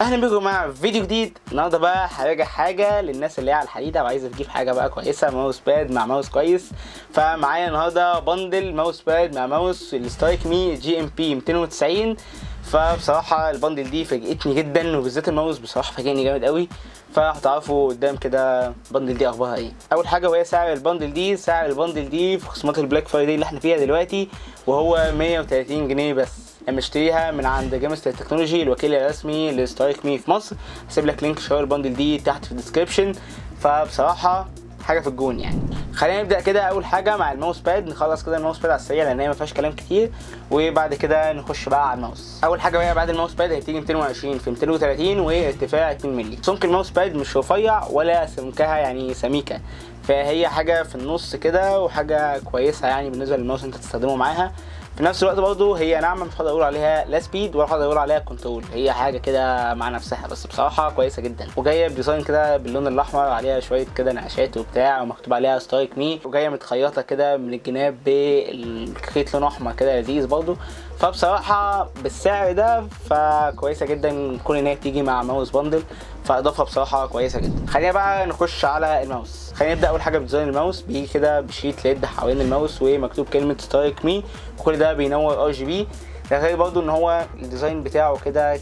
اهلا بكم مع فيديو جديد. النهارده بقى هراجع حاجه للناس اللي هي على الحديده وعايزه تجيب حاجه بقى كويسه، ماوس باد مع ماوس كويس. فمعايا النهارده بندل ماوس باد مع ماوس السترايك مي جي ام بي 290. فبصراحه البندل دي فاجئتني جدا، وبالذات الماوس بصراحه فاجئني جامد قوي. فهتعرفوا قدام كده البندل دي اخبارها ايه. اول حاجه وهي سعر البندل دي. سعر البندل دي في خصومات البلاك فرايداي اللي احنا فيها دلوقتي، وهو 130 جنيه بس. مشتريها من عند جيمستر تكنولوجي، الوكيل الرسمي لسترايك مي في مصر. هسيب لك لينك شراء البندل دي تحت في الديسكريبشن. فبصراحه حاجه في الجون يعني. خلينا نبدا كده. اول حاجه مع الماوس باد، نخلص كده الماوس باد على السريع لان هي ما فيهاش كلام كتير، وبعد كده نخش بقى على الماوس. اول حاجه بقى بعد الماوس باد هتيجي 220 في 230 وارتفاع 2 مللي. سمك الماوس باد مش رفيع ولا سمكها يعني سميكه، فهي حاجه في النص كده وحاجه كويسه يعني بالنسبه للماوس انت تستخدمه معاها. في نفس الوقت برضه هي ناعمه، مش هقدر اقول عليها لا سبيد ولا هقدر اقول عليها كنترول، هي حاجه كده مع نفسها، بس بصراحه كويسه جدا. وجايه بديزاين كده باللون الاحمر، عليها شويه كده نقشات وبتاع، ومكتوب عليها سترايك مي، وجايه متخيطه كده من الجناب بالخيط لون احمر كده لذيذ برضه. فبصراحه بالسعر ده فكويسه جدا كون ان هي بتيجي مع ماوس بندل، فاضافه بصراحه كويسه جدا. خلينا بقى نخش على الماوس. خلينا نبدا. اول حاجه بديزاين الماوس، بيجي كده بشريط ليد حوالين الماوس ومكتوب كلمه سترايك مي، وكل ده بينور ار جي بي. ده غير برضو ان هو الديزاين بتاعه كده،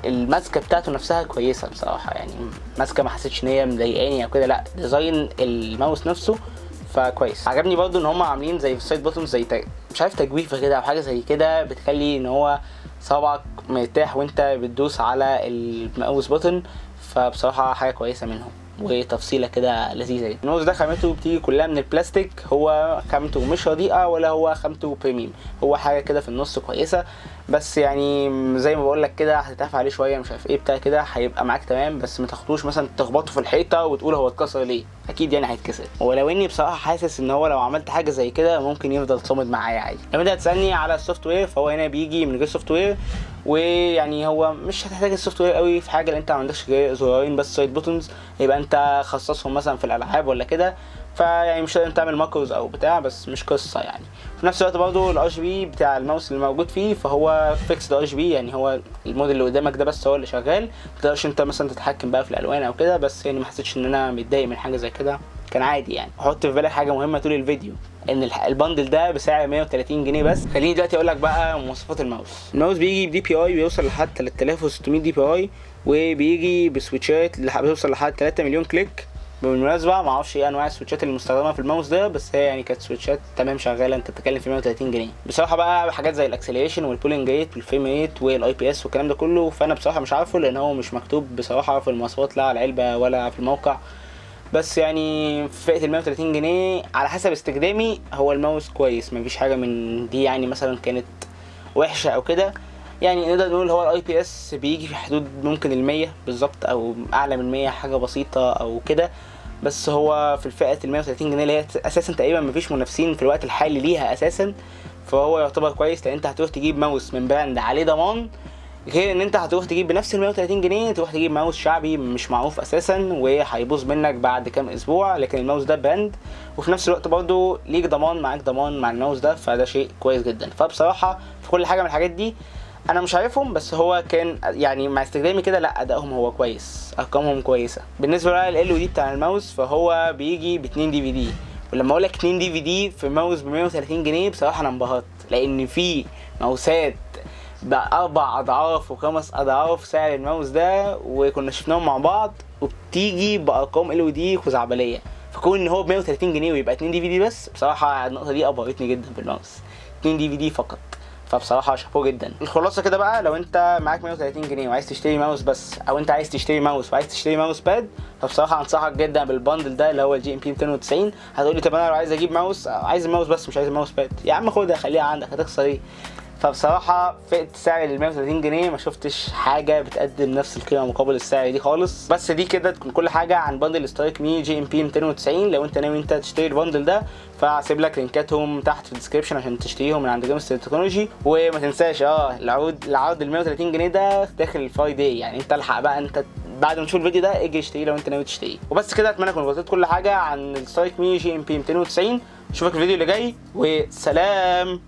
الماسكه بتاعته نفسها كويسه بصراحه يعني. ماسكه ما حسيتش ان هي مضايقاني او كده، لا ديزاين الماوس نفسه فكويس. عجبني برضو ان هم عاملين زي في السايد بوتنز زي مش عارف تجويفه كده او حاجه زي كده، بتخلي ان هو صابعك مرتاح وانت بتدوس على الماوس بوتن. فبصراحه حاجه كويسه منهم، وتفصيله كده لذيذه جدا. الماوس ده خامته بتيجي كلها من البلاستيك، هو خامته مش رديئه ولا هو خامته بريميوم، هو حاجه كده في النص كويسه. بس يعني زي ما بقول لك كده هتتعب عليه شويه مش عارف ايه بتاع كده، هيبقى معاك تمام، بس ما تاخدوش مثلا تخبطه في الحيطه وتقول هو اتكسر ليه، اكيد يعني هيتكسر. ولو اني بصراحه حاسس ان هو لو عملت حاجه زي كده ممكن يفضل صامد معايا عادي. لو انت هتسالني على السوفت وير، فهو هنا بيجي من غير سوفت وير، ويعني هو مش هتحتاج السوفت وير قوي في حاجه، لان انت ما عندكش غير زرارين بس سايد بوتنز، يبقى انت خصصهم مثلا في الالعاب ولا كده، فيعني مش لازم تعمل ماكروز او بتاع، بس مش قصه يعني. في نفس الوقت برضه الار جي بي بتاع الماوس اللي موجود فيه فهو فيكس ار جي بي، يعني هو الموديل اللي قدامك ده بس هو اللي شغال، متقدرش انت مثلا تتحكم بقى في الالوان او كده. بس يعني ما حسيتش ان انا متضايق من حاجه زي كده، كان عادي يعني. حط في بالك حاجه مهمه طول الفيديو، ان البندل ده بسعر 130 جنيه بس. خليني دلوقتي اقول لك بقى مواصفات الماوس. الماوس بيجي بدي بي اي بيوصل لحد 3600 دي بي اي، وبيجي بسويتشات بيوصل لحد 3 مليون كليك. بالمناسبه ما اعرفش ايه انواع السويتشات اللي مستخدمه في الماوس ده، بس هي يعني كانت سويتشات تمام شغاله، انت بتتكلم في 130 جنيه بصراحه. بقى حاجات زي الاكسلريشن والبولينج ريت والفريم ريت والاي بي اس والكلام ده كله، فانا بصراحه مش عارفه لان هو مش مكتوب بصراحه في المواصفات، لا على العلبه ولا في الموقع. بس يعني في فئه ال 130 جنيه على حسب استخدامي هو الماوس كويس، مفيش حاجه من دي يعني مثلا كانت وحشه او كده. يعني نقدر نقول هو الاي بي اس بيجي في حدود ممكن ال 100 بالظبط او اعلى من 100 حاجه بسيطه او كده. بس هو في الفئه ال 130 جنيه اللي هي اساسا تقريبا مفيش منافسين في الوقت الحالي ليها اساسا، فهو يعتبر كويس. لان انت هتروح تجيب ماوس من براند عليه ضمان، غير ان انت هتروح تجيب بنفس ال 130 جنيه تروح تجيب ماوس شعبي مش معروف اساسا وهيبوظ منك بعد كام اسبوع. لكن الماوس ده براند، وفي نفس الوقت برضه ليك ضمان، معاك ضمان مع الماوس ده، فده شيء كويس جدا. فبصراحه في كل حاجه من الحاجات دي انا مش عارفهم، بس هو كان يعني مع استخدامي كده لا ادائهم هو كويس، ارقامهم كويسه. بالنسبه بقى لل او دي بتاع الماوس، فهو بيجي ب 2 دي في دي. ولما اقول لك 2 دي في دي في ماوس ب 130 جنيه بصراحه انا انبهرت، لان في ماوسات بأربع أضعاف وخمس أضعاف سعر الماوس ده وكنا شفناهم مع بعض، وبتيجي بأرقام LED خزعبلية. فكون إن هو ب 130 جنيه ويبقى 2 DVD بس، بصراحة النقطة دي أبهرتني جدا في الماوس. 2 DVD فقط، فبصراحة شابوه جدا. الخلاصة كده بقى، لو انت معاك 130 جنيه وعايز تشتري ماوس بس، او انت عايز تشتري ماوس وعايز تشتري ماوس باد، فبصراحة انصحك جدا بالبندل ده اللي هو الجي ام بي 290. هتقولي طب انا لو عايز اجيب ماوس، عايز الماوس بس مش عايز الماوس باد، يا عم خدها خليها عندك هتخسر ايه؟ فبصراحه فئه سعر ال 130 جنيه ما شفتش حاجه بتقدم نفس القيمه مقابل السعر دي خالص. بس دي كده تكون كل حاجه عن بندل سترايك مي جي ام بي 290. لو انت ناوي انت تشتري البندل ده، فهسيب لك لينكاتهم تحت في الديسكربشن عشان تشتريهم من عند جيمستر تكنولوجي. وما تنساش العرض ال 130 جنيه ده داخل الفرايداي، يعني انت الحق بقى، انت بعد ما تشوف الفيديو ده اجي اشتريه لو انت ناوي تشتريه. وبس كده، اتمنى اكون غطيت كل حاجه عن السترايك مي جي ام بي 290. اشوفك الفيديو اللي جاي، وسلام.